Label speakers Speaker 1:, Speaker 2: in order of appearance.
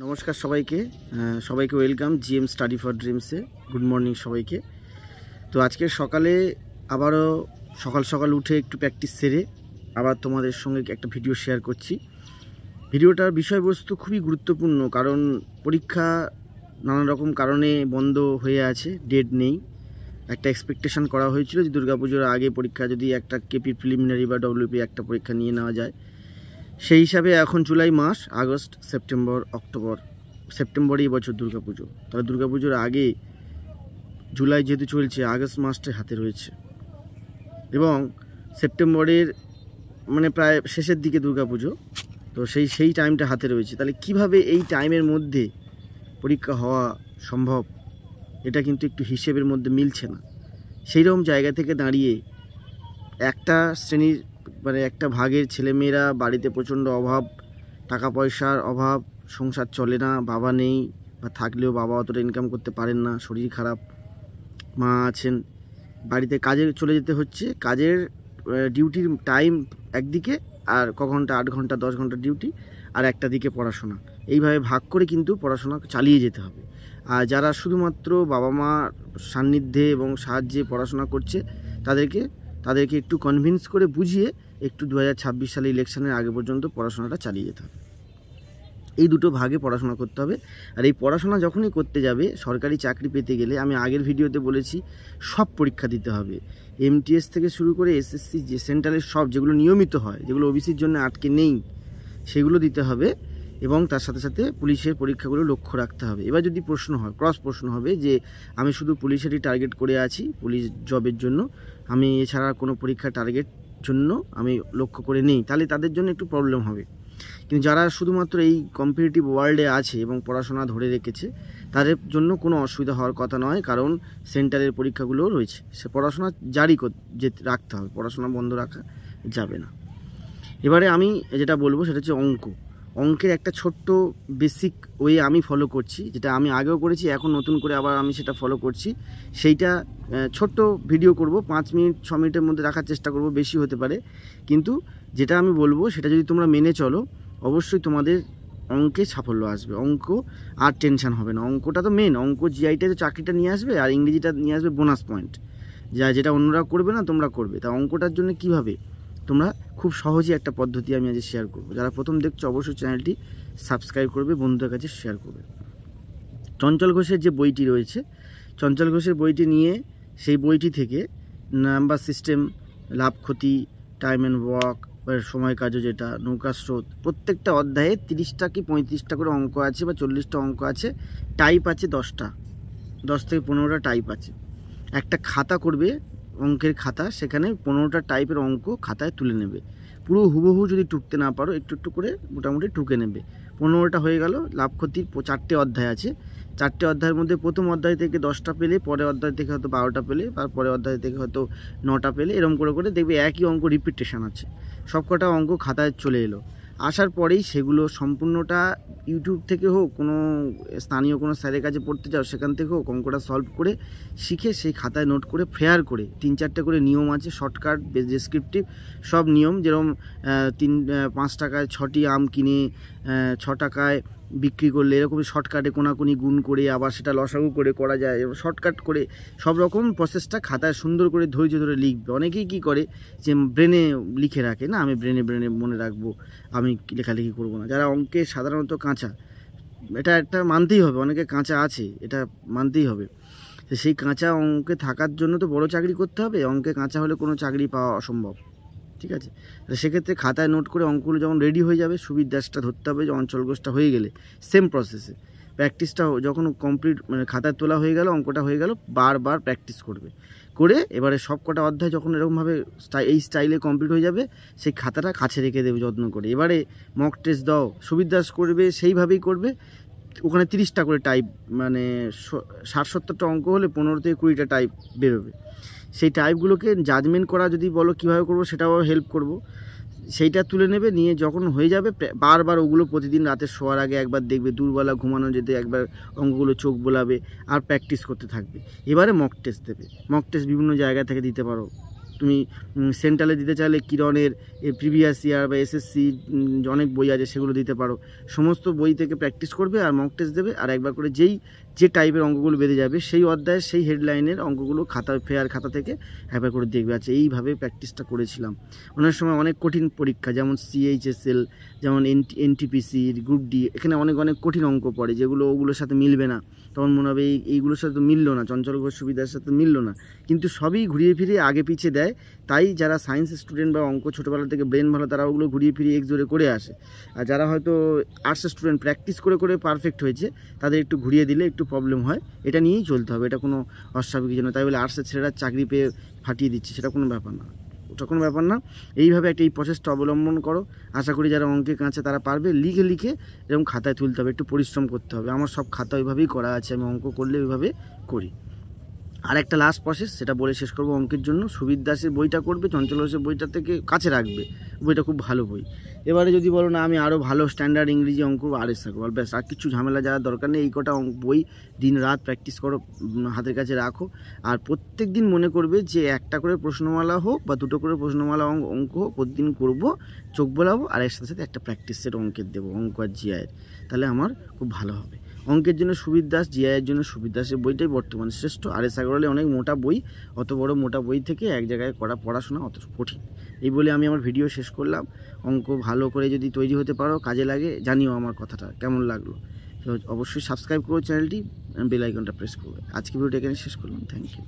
Speaker 1: নমস্কার সবাইকে সবাইকে ওয়েলকাম জিএম স্টাডি ফর ড্রিমসে। গুড মর্নিং সবাইকে। তো আজকে সকালে আবারও সকাল উঠে একটু প্র্যাকটিস সেরে আবার তোমাদের সঙ্গে একটা ভিডিও শেয়ার করছি। ভিডিওটার বিষয়বস্তু খুবই গুরুত্বপূর্ণ, কারণ পরীক্ষা নানান রকম কারণে বন্ধ হয়ে আছে, ডেট নেই। একটা এক্সপেকটেশন করা হয়েছিল যে দুর্গাপুজোর আগে পরীক্ষা যদি একটা কেপি প্রিলিমিনারি বা ডব্লিউপি একটা পরীক্ষা নিয়ে নেওয়া যায়। সেই হিসাবে এখন জুলাই মাস, আগস্ট, সেপ্টেম্বর, অক্টোবর, সেপ্টেম্বরে এবছর দুর্গাপুজো। তাহলে দুর্গাপুজোর আগে জুলাই যেহেতু চলছে, আগস্ট মাসটা হাতে রয়েছে এবং সেপ্টেম্বরের মানে প্রায় শেষের দিকে দুর্গাপুজো। তো সেই টাইমটা হাতে রয়েছে। তাহলে কিভাবে এই টাইমের মধ্যে পরীক্ষা হওয়া সম্ভব, এটা কিন্তু একটু হিসেবের মধ্যে মিলছে না। সেই রকম জায়গা থেকে দাঁড়িয়ে একটা শ্রেণীর মানে একটা ভাগের ছেলেমেয়েরা বাড়িতে প্রচণ্ড অভাব, টাকা পয়সার অভাব, সংসার চলে না, বাবা নেই বা থাকলেও বাবা অতটা ইনকাম করতে পারেন না, শরীর খারাপ, মা আছেন, বাড়িতে কাজে চলে যেতে হচ্ছে। কাজের ডিউটির টাইম একদিকে, আর ক ঘন্টা, 8 ঘন্টা 10 ঘন্টা ডিউটি, আর একটা দিকে পড়াশোনা। এইভাবে ভাগ করে কিন্তু পড়াশোনা চালিয়ে যেতে হবে। আর যারা শুধুমাত্র বাবা মা সান্নিধ্যে এবং সাহায্যে পড়াশোনা করছে, তাদেরকে একটু কনভিন্স করে বুঝিয়ে একটু 2026 সালে ইলেকশনের আগে পর্যন্ত পড়াশোনাটা চালিয়ে যেতে হবে। এই দুটো ভাগে পড়াশোনা করতে হবে। আর এই পড়াশোনা যখনই করতে যাবে, সরকারি চাকরি পেতে গেলে, আমি আগের ভিডিওতে বলেছি, সব পরীক্ষা দিতে হবে। এমটিএস থেকে শুরু করে এসএসসি, যে সেন্ট্রালের সব যেগুলো নিয়মিত হয়, যেগুলো ওবিসির জন্য আটকে নেই, সেগুলো দিতে হবে। এবং তার সাথে সাথে পুলিশের পরীক্ষাগুলো লক্ষ্য রাখতে হবে। এবার যদি প্রশ্ন হয়, ক্রস প্রশ্ন হবে যে আমি শুধু পুলিশেরই টার্গেট করে আছি, পুলিশ জবের জন্য, আমি এছাড়া কোনো পরীক্ষার টার্গেট জন্য আমি লক্ষ্য করে নেই, তাহলে তাদের জন্য একটু প্রবলেম হবে। কিন্তু যারা শুধুমাত্র এই কম্পিটিটিভ ওয়ার্ল্ডে আছে এবং পড়াশোনা ধরে রেখেছে, তাদের জন্য কোনো অসুবিধা হওয়ার কথা নয়, কারণ সেন্টারের পরীক্ষাগুলোও রয়েছে। সে পড়াশোনা জারি রাখতে হবে, পড়াশোনা বন্ধ রাখা যাবে না। এবারে আমি যেটা বলবো সেটা হচ্ছে অঙ্কের একটা ছোট্ট বেসিক ওয়ে আমি ফলো করছি, যেটা আমি আগেও করেছি, এখন নতুন করে আবার আমি সেটা ফলো করছি। সেইটা ছোট্ট ভিডিও করব, 5 মিনিট 6 মিনিটের মধ্যে রাখার চেষ্টা করব, বেশি হতে পারে। কিন্তু যেটা আমি বলবো সেটা যদি তোমরা মেনে চলো, অবশ্যই তোমাদের অঙ্কে সাফল্য আসবে। অঙ্ক আর টেনশন হবে না। অঙ্কটা তো মেন, অঙ্ক জিআইটা তো চাকরিটা নিয়ে আসবে, আর ইংরেজিটা নিয়ে আসবে বোনাস পয়েন্ট, যেটা অন্যরা করবে না তোমরা করবে। তা অঙ্কটার জন্য কিভাবে তোমরা খুব সহজে একটা পদ্ধতি আমি আজ শেয়ার করব। যারা প্রথম দেখছো অবশ্যই চ্যানেলটি সাবস্ক্রাইব করবে, বন্ধুদের কাছে শেয়ার করবে। চঞ্চল ঘোষের যে বইটি রয়েছে, চঞ্চল ঘোষের বইটি নিয়ে সেই বইটি থেকে নাম্বার সিস্টেম, লাভ ক্ষতি, টাইম অ্যান্ড ওয়ার্ক, সময় কাজও, যেটা নৌকা স্রোত, প্রত্যেকটা অধ্যায়ে 30টা কি 35টা করে অঙ্ক আছে বা 40টা অঙ্ক আছে। টাইপ আছে 10টা, 10 থেকে 15টা টাইপ আছে। একটা খাতা করবে, অঙ্কের খাতা, সেখানে 15টা টাইপের অঙ্ক খাতায় তুলে নেবে। পুরো হুবহু যদি টুকতে না পারো, একটু একটু করে মোটামুটি টুকে নেবে। 15টা হয়ে গেল। লাভ ক্ষতির 4টে অধ্যায় আছে। 4টে অধ্যায়ের মধ্যে প্রথম অধ্যায় থেকে 10টা পেলে, পরের অধ্যায় থেকে হয়তো 12টা পেলে, তারপরের অধ্যায় থেকে হয়তো 9টা পেলে, এরকম করে করে দেখবে একই অঙ্ক রিপিটেশন আছে। সবকটা অঙ্ক খাতায় চলে এলো। আসার পরেই সেগুলো সম্পূর্ণটা ইউটিউব থেকে হোক, কোনো স্থানীয় কোনো স্যারের কাছে পড়তে যাও, সেখান থেকে হোক, অঙ্কটা সলভ করে শিখে সেই খাতায় নোট করে ফেয়ার করে 3-4টে করে নিয়ম আছে, শর্টকাট, ডেসক্রিপটিভ সব নিয়ম। যেরকম 5 টাকায় 6টি আম কিনে 6 টাকায় বিক্রি করলে, এরকম শর্টকাটে কোনাকুনি গুণ করে আবার সেটা লসাগু করে করা যায়, শর্টকাট করে সব রকম প্রসেসটা খাতায় সুন্দর করে ধৈর্য ধরে লিখবে। অনেকেই কী করে যে ব্রেনে লিখে রাখে, না আমি ব্রেনে মনে রাখবো, আমি লেখালেখি করবো না। যারা অঙ্কে সাধারণত কাঁচা, এটা একটা মানতেই হবে, অনেকে কাঁচা আছে, এটা মানতেই হবে। তো সেই কাঁচা অঙ্কে থাকার জন্য তো বড় চাকরি করতে হবে, অঙ্কে কাঁচা হলে কোনো চাকরি পাওয়া অসম্ভব, ঠিক আছে? তো সেক্ষেত্রে খাতায় নোট করে অঙ্কগুলো যখন রেডি হয়ে যাবে, সুবিধাসটা ধরতে হবে যে অঞ্চল গোষ্ঠটা হয়ে গেলে সেম প্রসেসে প্র্যাকটিসটা যখন কমপ্লিট, মানে খাতায় তোলা হয়ে গেল, অঙ্কটা হয়ে গেল, বারবার প্র্যাকটিস করবে। করে এবারে সব কটা অধ্যায় যখন এরকমভাবে এই স্টাইলে কমপ্লিট হয়ে যাবে, সেই খাতাটা কাছে রেখে দেবে যত্ন করে। এবারে মক টেস্ট দাও, সুবিধাস করবে, সেইভাবেই করবে। ওখানে 30টা করে টাইপ, মানে 60-70টা অঙ্ক হলে 15 থেকে 20টা টাইপ বেরোবে। সেই টাইপগুলোকে জাজমেন্ট করা যদি বলো কীভাবে করবো, সেটাও হেল্প করব। সেইটা তুলে নেবে, নিয়ে যখন হয়ে যাবে বারবার ওগুলো প্রতিদিন রাতে শোয়ার আগে একবার দেখবে, দুপুরবেলা ঘুমানো যেতে একবার অঙ্কগুলো চোখ বোলাবে, আর প্র্যাকটিস করতে থাকবে। এবারে মক টেস্ট দেবে। মক টেস্ট বিভিন্ন জায়গা থেকে দিতে পারো, তুমি সেন্ট্রালে দিতে চাইলে কিরণের প্রিভিয়াস ইয়ার বা এসএসসি অনেক বই আছে, সেগুলো দিতে পারো। সমস্ত বই থেকে প্র্যাকটিস করবে আর মক টেস্ট দেবে, আর একবার করে যে টাইপের অঙ্কগুলো বেঁধে যাবে সেই অধ্যায়ের সেই হেডলাইনের অঙ্কগুলো ফেয়ার খাতা থেকে একবার করে দেখবে। আচ্ছা, এইভাবে প্র্যাকটিসটা করেছিলাম। অনেক সময় অনেক কঠিন পরীক্ষা, যেমন CHSL, যেমন NTPC, গ্রুপ ডি, এখানে অনেক কঠিন অঙ্ক পড়ে, যেগুলো ওগুলোর সাথে মিলবে না। তখন মনে হবে এইগুলোর সাথে তো মিললো না, চঞ্চল ঘোষ সুবিধার সাথে মিললো না। কিন্তু সবই ঘুরিয়ে ফিরিয়ে আগে পিছিয়ে দেয়। তাই যারা সায়েন্স স্টুডেন্ট বা অঙ্ক ছোটোবেলা থেকে ব্রেন ভালো, তারা ওগুলো ঘুরিয়ে ফিরিয়ে এক্সজোরে করে আসে। আর যারা হয়তো আর্টস স্টুডেন্ট প্র্যাকটিস করে করে পারফেক্ট হয়েছে, তাদের একটু ঘুরিয়ে দিলে একটু প্রবলেম হয়। এটা নিয়েই চলতে হবে, এটা কোনো অস্বাভাবিক কিছু না। তাই বলে আর্টসের ছেলেরা চাকরি পেয়ে ফাটিয়ে দিচ্ছে, সেটা কোনো ব্যাপার না, ওটা কোনো ব্যাপার না। এইভাবে এই প্রসেসটা অবলম্বন করো। আশা করি যারা অঙ্কে কাঁচে তারা পারবে। লিখে এরকম খাতায় তুলতে হবে, একটু পরিশ্রম করতে হবে। আমার সব খাতা ওইভাবেই করা আছে, আমি অঙ্ক করলে ওইভাবে করি। আর একটা লাস্ট প্রসেস, সেটা বলে শেষ করবো। অঙ্কের জন্য সুবির দাসের বইটা করবে, চঞ্চল ঘোষের বইটা থেকে কাছে রাখবে, বইটা খুব ভালো বই। এবারে যদি বলো না আমি আরও ভালো স্ট্যান্ডার্ড ইংরেজি অঙ্ক RS আগরওয়াল, ব্যাস আর কিছু ঝামেলা যাওয়ার দরকার নেই। এই কটা বই দিন রাত প্র্যাকটিস করো, হাতের কাছে রাখো। আর প্রত্যেক দিন মনে করবে যে একটা করে প্রশ্নমালা হোক বা দুটো করে প্রশ্নমালা অঙ্ক হোক প্রতিদিন করবো, চোখ বোলাবো, আর এর সাথে সাথে একটা প্র্যাকটিস সেট অঙ্কের দেবো, অঙ্ক আর GI-এর। তাহলে আমার খুব ভালো হবে। অঙ্কের জন্য সুবীর দাস, GI-এর জন্য সুবীর দাসের বইটাই বর্তমানে শ্রেষ্ঠ। RS আগরওয়ালে অনেক মোটা বই, অত বড় মোটা বই থেকে এক জায়গায় করা পড়াশোনা অত কঠিন। এই বলে আমি আমার ভিডিও শেষ করলাম। অঙ্ক ভালো করে যদি তৈরি হতে পারো, কাজে লাগে, জানিও আমার কথাটা কেমন লাগলো। তো অবশ্যই সাবস্ক্রাইব করো চ্যানেলটি, বেল আইকনটা প্রেস করবে। আজকে ভিডিওটা এখানে শেষ করলাম। Thank you.